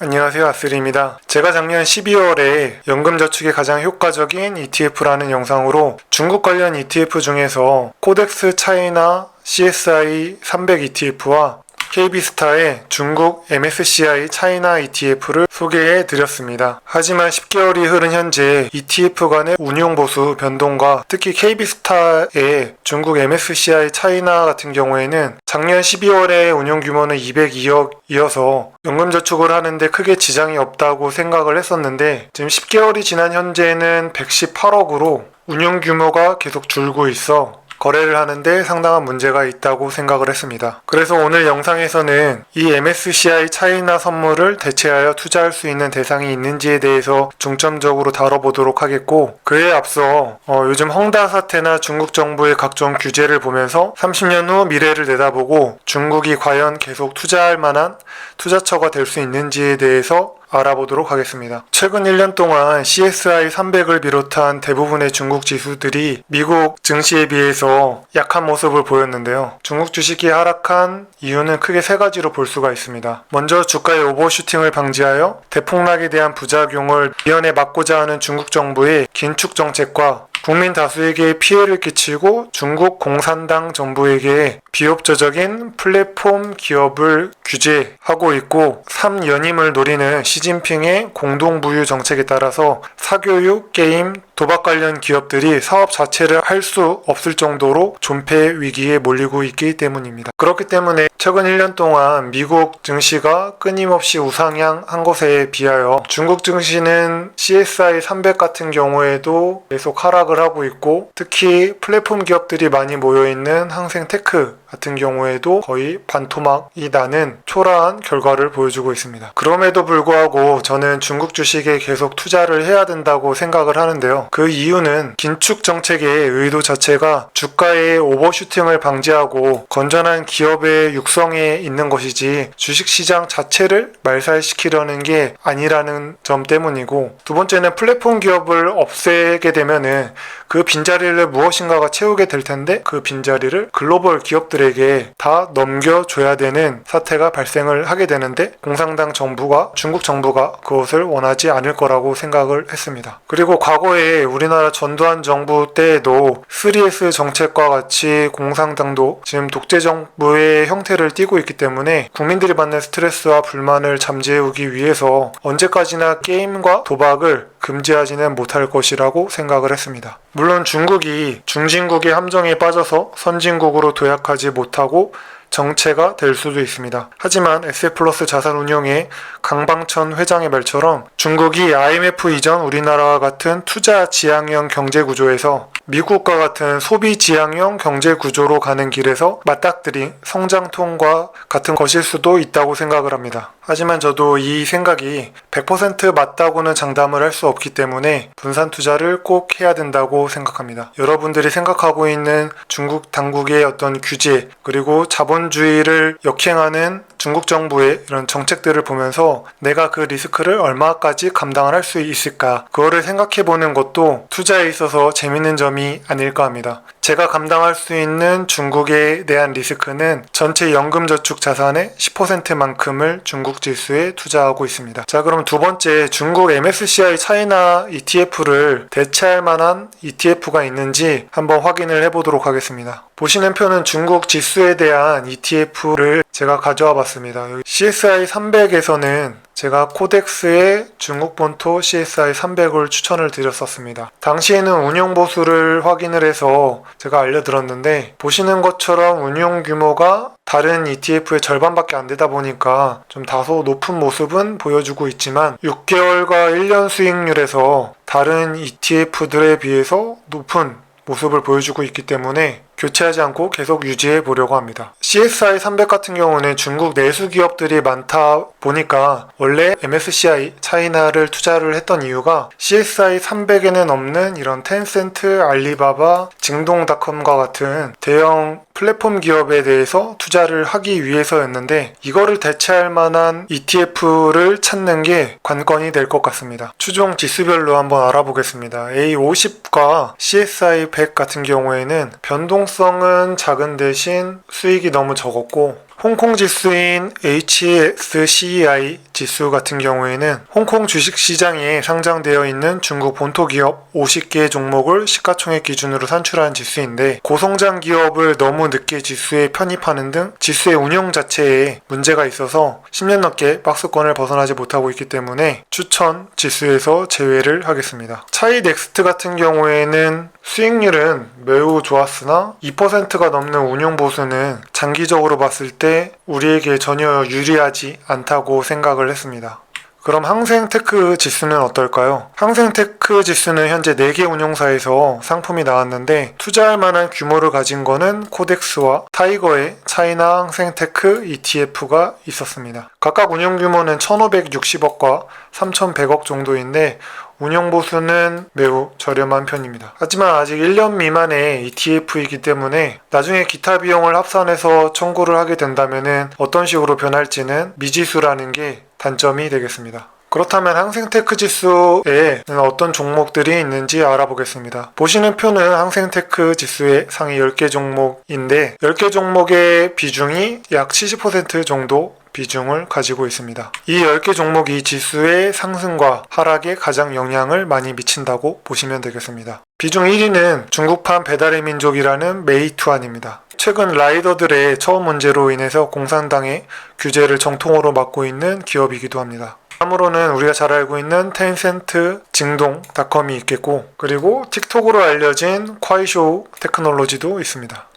안녕하세요, 아쓰리입니다. 제가 작년 12월에 연금저축에 가장 효과적인 ETF라는 영상으로 중국 관련 ETF 중에서 코덱스 차이나 CSI 300 ETF와 KB스타의 중국 MSCI 차이나 ETF를 소개해 드렸습니다. 하지만 10개월이 흐른 현재 ETF 간의 운용 보수 변동과 특히 KB스타의 중국 MSCI 차이나 같은 경우에는 작년 12월에 운용 규모는 202억이어서 연금저축을 하는데 크게 지장이 없다고 생각을 했었는데 지금 10개월이 지난 현재는 118억으로 운용 규모가 계속 줄고 있어 거래를 하는데 상당한 문제가 있다고 생각을 했습니다. 그래서 오늘 영상에서는 이 MSCI 차이나 선물을 대체하여 투자할 수 있는 대상이 있는지에 대해서 중점적으로 다뤄보도록 하겠고, 그에 앞서 요즘 헝다 사태나 중국 정부의 각종 규제를 보면서 30년 후 미래를 내다보고 중국이 과연 계속 투자할 만한 투자처가 될 수 있는지에 대해서 알아보도록 하겠습니다. 최근 1년 동안 CSI 300을 비롯한 대부분의 중국 지수들이 미국 증시에 비해서 약한 모습을 보였는데요. 중국 주식이 하락한 이유는 크게 세 가지로 볼 수가 있습니다. 먼저 주가의 오버슈팅을 방지하여 대폭락에 대한 부작용을 미연에 막고자 하는 중국 정부의 긴축 정책과 국민 다수에게 피해를 끼치고 중국 공산당 정부에게 비협조적인 플랫폼 기업을 규제하고 있고 3연임을 노리는 시진핑의 공동부유 정책에 따라서 사교육, 게임, 도박 관련 기업들이 사업 자체를 할 수 없을 정도로 존폐 위기에 몰리고 있기 때문입니다. 그렇기 때문에 최근 1년 동안 미국 증시가 끊임없이 우상향한 것에 비하여 중국 증시는 CSI 300 같은 경우에도 계속 하락을 하고 있고, 특히 플랫폼 기업들이 많이 모여있는 항생 테크 같은 경우에도 거의 반토막이 나는 초라한 결과를 보여주고 있습니다. 그럼에도 불구하고 저는 중국 주식에 계속 투자를 해야 된다고 생각을 하는데요. 그 이유는 긴축 정책의 의도 자체가 주가의 오버슈팅을 방지하고 건전한 기업의 육성에 있는 것이지 주식시장 자체를 말살시키려는 게 아니라는 점 때문이고, 두 번째는 플랫폼 기업을 없애게 되면은 그 빈자리를 무엇인가가 채우게 될 텐데 그 빈자리를 글로벌 기업들에게 다 넘겨줘야 되는 사태가 발생을 하게 되는데 공산당 정부가, 중국 정부가 그것을 원하지 않을 거라고 생각을 했습니다. 그리고 과거에 우리나라 전두환 정부 때에도 3S 정책과 같이 공산당도 지금 독재 정부의 형태를 띠고 있기 때문에 국민들이 받는 스트레스와 불만을 잠재우기 위해서 언제까지나 게임과 도박을 금지하지는 못할 것이라고 생각을 했습니다. 물론 중국이 중진국의 함정에 빠져서 선진국으로 도약하지 못하고 정체가 될 수도 있습니다. 하지만 SF플러스 자산운용의 강방천 회장의 말처럼 중국이 IMF 이전 우리나라와 같은 투자 지향형 경제구조에서 미국과 같은 소비 지향형 경제구조로 가는 길에서 맞닥뜨린 성장통과 같은 것일 수도 있다고 생각을 합니다. 하지만 저도 이 생각이 100% 맞다고는 장담을 할 수 없기 때문에 분산 투자를 꼭 해야 된다고 생각합니다. 여러분들이 생각하고 있는 중국 당국의 어떤 규제, 그리고 자본주의를 역행하는 중국 정부의 이런 정책들을 보면서 내가 그 리스크를 얼마까지 감당을 할 수 있을까, 그거를 생각해 보는 것도 투자에 있어서 재밌는 점이 아닐까 합니다. 제가 감당할 수 있는 중국에 대한 리스크는 전체 연금저축 자산의 10%만큼을 중국 지수에 투자하고 있습니다. 자, 그럼 두 번째, 중국 MSCI 차이나 ETF를 대체할 만한 ETF가 있는지 한번 확인을 해보도록 하겠습니다. 보시는 표는 중국 지수에 대한 ETF를 제가 가져와 봤습니다. 여기 CSI 300에서는 제가 코덱스의 중국 본토 CSI 300을 추천을 드렸었습니다. 당시에는 운용 보수를 확인을 해서 제가 알려드렸는데, 보시는 것처럼 운용 규모가 다른 ETF의 절반밖에 안 되다 보니까 좀 다소 높은 모습은 보여주고 있지만 6개월과 1년 수익률에서 다른 ETF들에 비해서 높은 모습을 보여주고 있기 때문에 교체하지 않고 계속 유지해 보려고 합니다. CSI 300 같은 경우는 중국 내수 기업들이 많다 보니까 원래 MSCI 차이나를 투자를 했던 이유가 CSI 300에는 없는 이런 텐센트, 알리바바, 징동닷컴과 같은 대형 플랫폼 기업에 대해서 투자를 하기 위해서였는데, 이거를 대체할 만한 ETF를 찾는 게 관건이 될 것 같습니다. 추종 지수별로 한번 알아보겠습니다. A50과 CSI 100 같은 경우에는 변동성은 작은 대신 수익이 너무 적었고, 홍콩 지수인 HSCEI 지수 같은 경우에는 홍콩 주식시장에 상장되어 있는 중국 본토 기업 50개 종목을 시가총액 기준으로 산출한 지수인데, 고성장 기업을 너무 늦게 지수에 편입하는 등 지수의 운영 자체에 문제가 있어서 10년 넘게 박스권을 벗어나지 못하고 있기 때문에 추천 지수에서 제외를 하겠습니다. 차이 넥스트 같은 경우에는 수익률은 매우 좋았으나 2%가 넘는 운용 보수는 장기적으로 봤을 때 우리에게 전혀 유리하지 않다고 생각을 했습니다. 그럼 항생테크 지수는 어떨까요? 항생테크 지수는 현재 4개 운용사에서 상품이 나왔는데, 투자할 만한 규모를 가진 거는 코덱스와 타이거의 차이나 항생테크 ETF가 있었습니다. 각각 운용 규모는 1,560억과 3,100억 정도인데 운용 보수는 매우 저렴한 편입니다. 하지만 아직 1년 미만의 ETF이기 때문에 나중에 기타 비용을 합산해서 청구를 하게 된다면 어떤 식으로 변할지는 미지수라는 게 단점이 되겠습니다. 그렇다면 항생테크 지수에 어떤 종목들이 있는지 알아보겠습니다. 보시는 표는 항생테크 지수의 상위 10개 종목인데 10개 종목의 비중이 약 70% 정도 비중을 가지고 있습니다. 이 10개 종목이 지수의 상승과 하락에 가장 영향을 많이 미친다고 보시면 되겠습니다. 비중 1위는 중국판 배달의 민족이라는 메이투안입니다. 최근 라이더들의 처우 문제로 인해서 공산당의 규제를 정통으로 맡고 있는 기업이기도 합니다. 다음으로는 우리가 잘 알고 있는 텐센트, 징동닷컴이 있겠고, 그리고 틱톡으로 알려진 콰이쇼우 테크놀로지도 있습니다.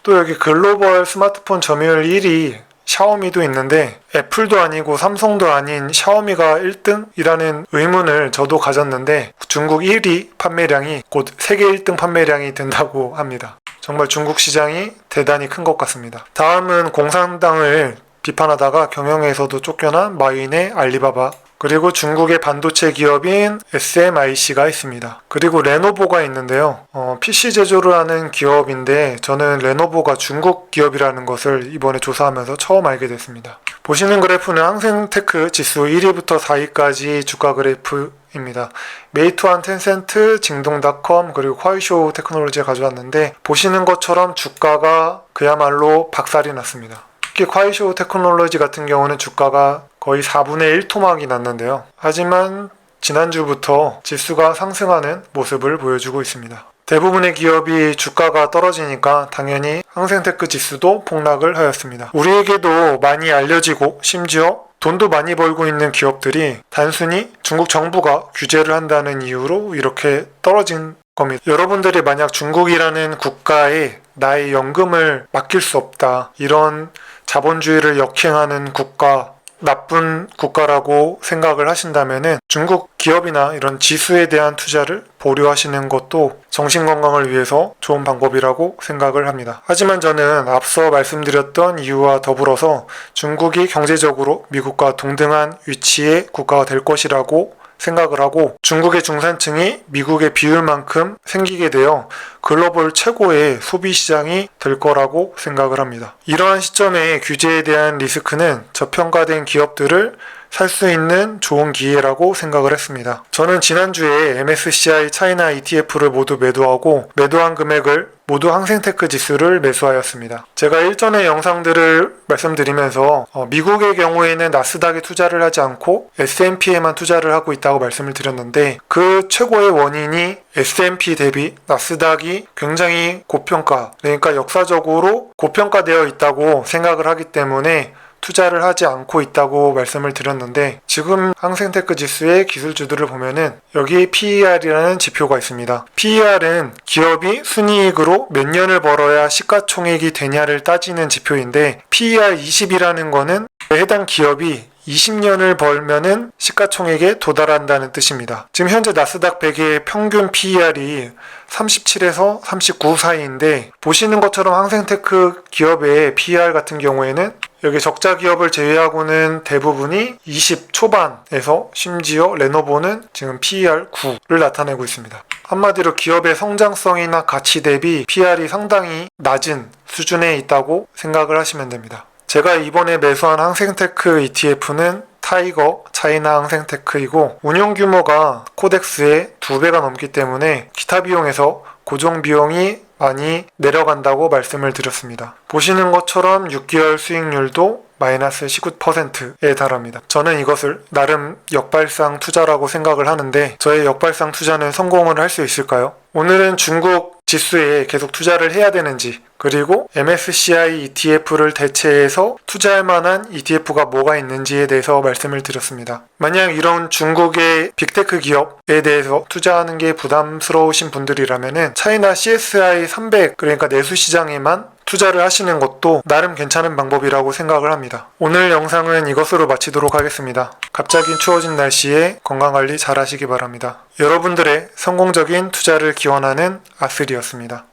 또 여기 글로벌 스마트폰 점유율 1위 샤오미도 있는데, 애플도 아니고 삼성도 아닌 샤오미가 1등이라는 의문을 저도 가졌는데 중국 1위 판매량이 곧 세계 1등 판매량이 된다고 합니다. 정말 중국 시장이 대단히 큰 것 같습니다. 다음은 공산당을 비판하다가 경영에서도 쫓겨난 마윈의 알리바바, 그리고 중국의 반도체 기업인 SMIC가 있습니다. 그리고 레노보가 있는데요. PC 제조를 하는 기업인데 저는 레노보가 중국 기업이라는 것을 이번에 조사하면서 처음 알게 됐습니다. 보시는 그래프는 항생테크 지수 1위부터 4위까지 주가 그래프입니다. 메이투안, 텐센트, 징동닷컴, 그리고 콰이쇼우 테크놀로지를 가져왔는데 보시는 것처럼 주가가 그야말로 박살이 났습니다. 특히 콰이쇼우 테크놀로지 같은 경우는 주가가 거의 4분의 1 토막이 났는데요. 하지만 지난주부터 지수가 상승하는 모습을 보여주고 있습니다. 대부분의 기업이 주가가 떨어지니까 당연히 항생테크 지수도 폭락을 하였습니다. 우리에게도 많이 알려지고 심지어 돈도 많이 벌고 있는 기업들이 단순히 중국 정부가 규제를 한다는 이유로 이렇게 떨어진 겁니다. 여러분들이 만약 중국이라는 국가에 나의 연금을 맡길 수 없다, 이런 자본주의를 역행하는 국가, 나쁜 국가라고 생각을 하신다면은 중국 기업이나 이런 지수에 대한 투자를 보류하시는 것도 정신건강을 위해서 좋은 방법이라고 생각을 합니다. 하지만 저는 앞서 말씀드렸던 이유와 더불어서 중국이 경제적으로 미국과 동등한 위치의 국가가 될 것이라고 생각을 하고, 중국의 중산층이 미국의 비율만큼 생기게 되어 글로벌 최고의 소비시장이 될 거라고 생각을 합니다. 이러한 시점에 규제에 대한 리스크는 저평가된 기업들을 살 수 있는 좋은 기회라고 생각을 했습니다. 저는 지난주에 MSCI 차이나 ETF를 모두 매도하고 매도한 금액을 모두 항생테크 지수를 매수하였습니다. 제가 일전의 영상들을 말씀드리면서 미국의 경우에는 나스닥에 투자를 하지 않고 S&P에만 투자를 하고 있다고 말씀을 드렸는데, 그 최고의 원인이 S&P 대비 나스닥이 굉장히 고평가, 그러니까 역사적으로 고평가되어 있다고 생각을 하기 때문에 투자를 하지 않고 있다고 말씀을 드렸는데, 지금 항생테크 지수의 기술주들을 보면은 여기 PER이라는 지표가 있습니다. PER은 기업이 순이익으로 몇 년을 벌어야 시가총액이 되냐를 따지는 지표인데, PER 20이라는 거는 해당 기업이 20년을 벌면은 시가총액에 도달한다는 뜻입니다. 지금 현재 나스닥 100의 평균 PER이 37에서 39 사이인데, 보시는 것처럼 항생테크 기업의 PER 같은 경우에는 여기 적자 기업을 제외하고는 대부분이 20 초반에서 심지어 레노보는 지금 PER 9를 나타내고 있습니다. 한마디로 기업의 성장성이나 가치 대비 PER이 상당히 낮은 수준에 있다고 생각을 하시면 됩니다. 제가 이번에 매수한 항생테크 ETF는 타이거 차이나 항생테크이고 운용 규모가 코덱스의 2배가 넘기 때문에 기타 비용에서 고정 비용이 많이 내려간다고 말씀을 드렸습니다. 보시는 것처럼 6개월 수익률도 마이너스 19%에 달합니다. 저는 이것을 나름 역발상 투자라고 생각을 하는데 저의 역발상 투자는 성공을 할 수 있을까요? 오늘은 중국 지수에 계속 투자를 해야 되는지, 그리고 MSCI ETF를 대체해서 투자할 만한 ETF가 뭐가 있는지에 대해서 말씀을 드렸습니다. 만약 이런 중국의 빅테크 기업에 대해서 투자하는 게 부담스러우신 분들이라면은 차이나 CSI 300, 그러니까 내수시장에만 투자를 하시는 것도 나름 괜찮은 방법이라고 생각을 합니다. 오늘 영상은 이것으로 마치도록 하겠습니다. 갑자기 추워진 날씨에 건강관리 잘 하시기 바랍니다. 여러분들의 성공적인 투자를 기원하는 아슬이었습니다.